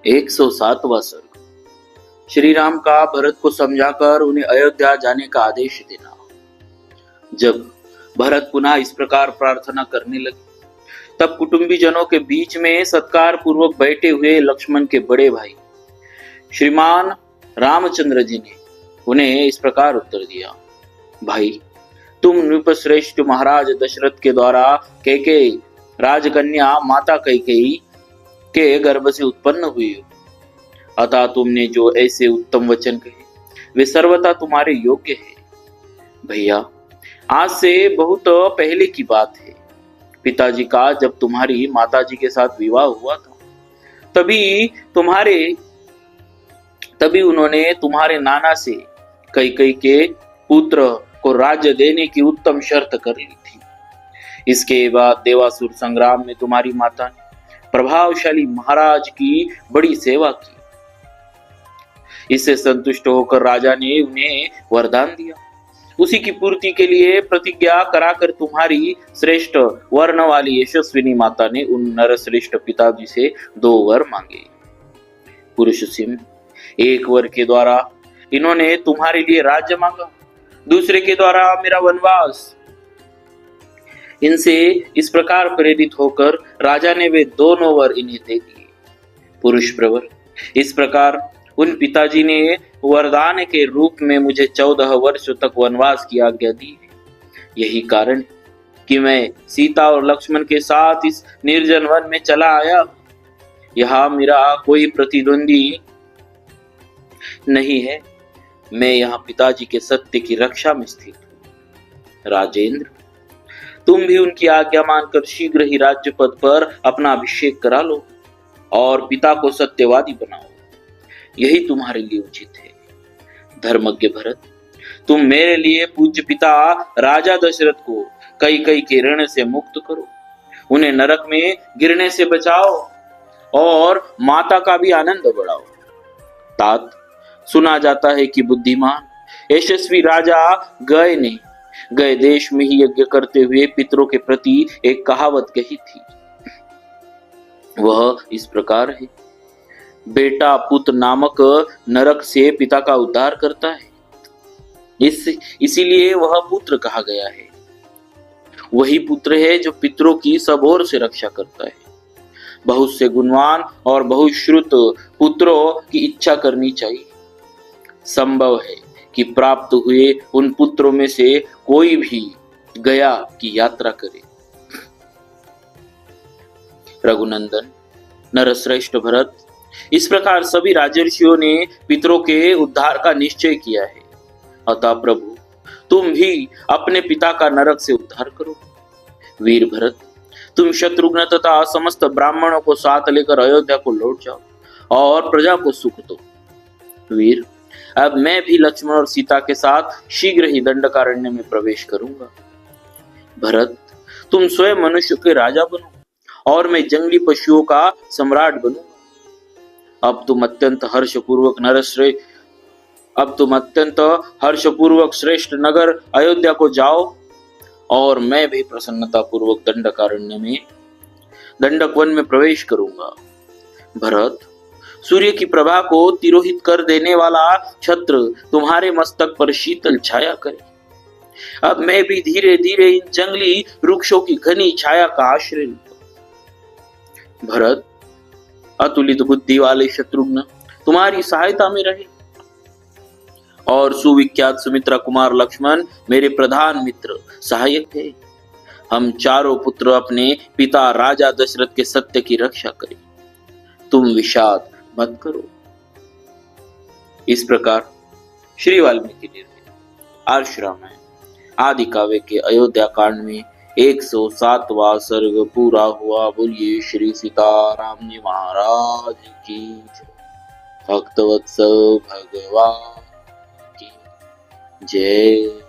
107वां सर्ग। श्री राम का भरत को समझाकर उन्हें अयोध्या जाने का आदेश देना। जब भरत पुनः इस प्रकार प्रार्थना करने लगे, तब कुटुंबी जनों के बीच में सत्कार पूर्वक बैठे हुए लक्ष्मण के बड़े भाई श्रीमान रामचंद्र जी ने उन्हें इस प्रकार उत्तर दिया। भाई, तुम नृपश्रेष्ठ महाराज दशरथ के द्वारा कैकेयी राजकन्या माता कैकेयी के गर्भ से उत्पन्न हुई हो, अतः तुमने जो ऐसे उत्तम वचन कहे वे सर्वथा तुम्हारे योग्य है। भैया, आज से बहुत पहले की बात है। पिताजी का जब तुम्हारी माताजी के साथ विवाह हुआ था, तभी उन्होंने तुम्हारे नाना से कैकेयी के पुत्र को राज्य देने की उत्तम शर्त कर ली थी। इसके बाद देवासुर संग्राम में तुम्हारी माता ने प्रभावशाली महाराज की बड़ी सेवा की। इससे संतुष्ट होकर राजा ने उन्हें वरदान दिया। उसी की पूर्ति के लिए प्रतिज्ञा कराकर तुम्हारी श्रेष्ठ वर्ण वाली यशस्विनी माता ने उन नरश्रेष्ठ पिताजी से 2 वर मांगे। पुरुष सिंह, एक वर के द्वारा इन्होंने तुम्हारे लिए राज्य मांगा, दूसरे के द्वारा मेरा वनवास। इनसे इस प्रकार प्रेरित होकर राजा ने वे दोनों वर इन्हें दे दिए। पुरुष प्रवर, इस प्रकार उन पिताजी ने वरदान के रूप में मुझे 14 वर्षों तक वनवास की आज्ञा दी है। यही कारण कि मैं सीता और लक्ष्मण के साथ इस निर्जन वन में चला आया। यहाँ मेरा कोई प्रतिद्वंदी नहीं है। मैं यहाँ पिताजी के सत्य की रक्षा में स्थित हूँ। राजेंद्र, तुम भी उनकी आज्ञा मानकर शीघ्र ही राज्य पद पर अपना अभिषेक करा लो और पिता को सत्यवादी बनाओ। यही तुम्हारे लिए उचित है। धर्मज्ञ भरत, तुम मेरे लिए पूज्य पिता राजा दशरथ को कैकेयी के ऋण से मुक्त करो, उन्हें नरक में गिरने से बचाओ और माता का भी आनंद बढ़ाओ। तात, सुना जाता है कि बुद्धिमान यशस्वी राजा गए देश में ही यज्ञ करते हुए पितरों के प्रति एक कहावत कही थी। वह इस प्रकार है, बेटा पुत्र नामक नरक से पिता का उद्धार करता है। इसीलिए वह पुत्र कहा गया है। वही पुत्र है जो पितरों की सब ओर से रक्षा करता है। बहुत से गुणवान और बहुश्रुत पुत्रों की इच्छा करनी चाहिए। संभव है कि प्राप्त हुए उन पुत्रों में से कोई भी गया की यात्रा करे। रघुनंदन, नरश्रेष्ठ भरत, इस प्रकार सभी राजर्षियों ने पितरों के उद्धार का निश्चय किया है। अतः प्रभु, तुम भी अपने पिता का नरक से उद्धार करो। वीर भरत, तुम शत्रुघ्न तथा समस्त ब्राह्मणों को साथ लेकर अयोध्या को लौट जाओ और प्रजा को सुख दो। वीर, अब मैं भी लक्ष्मण और सीता के साथ शीघ्र ही दंडकारण्य में प्रवेश करूंगा। भरत, तुम स्वयं मनुष्य के राजा बनो और मैं जंगली पशुओं का सम्राट बनूंगा। अब तुम अत्यंत हर्षपूर्वक श्रेष्ठ नगर अयोध्या को जाओ और मैं भी प्रसन्नता पूर्वक दंडक वन में प्रवेश करूंगा। भरत, सूर्य की प्रभा को तिरोहित कर देने वाला छत्र तुम्हारे मस्तक पर शीतल छाया करे। अब मैं भी धीरे धीरे इन जंगली वृक्षों की घनी छाया का आश्रय लूंगा। भरत, अतुलित बुद्धि वाले शत्रुघ्न तुम्हारी सहायता में रहे और सुविख्यात सुमित्रा कुमार लक्ष्मण मेरे प्रधान मित्र सहायक है। हम चारों पुत्र अपने पिता राजा दशरथ के सत्य की रक्षा करें। तुम विषाद मत करो। इस प्रकार श्री वाल्मीकि निर्मित आर्ष रामायण आदि काव्य के अयोध्या कांड में 107वां सर्ग पूरा हुआ। बोलिए श्री सीताराम जी महाराज की जय। भक्तवत्सल भगवान की जय।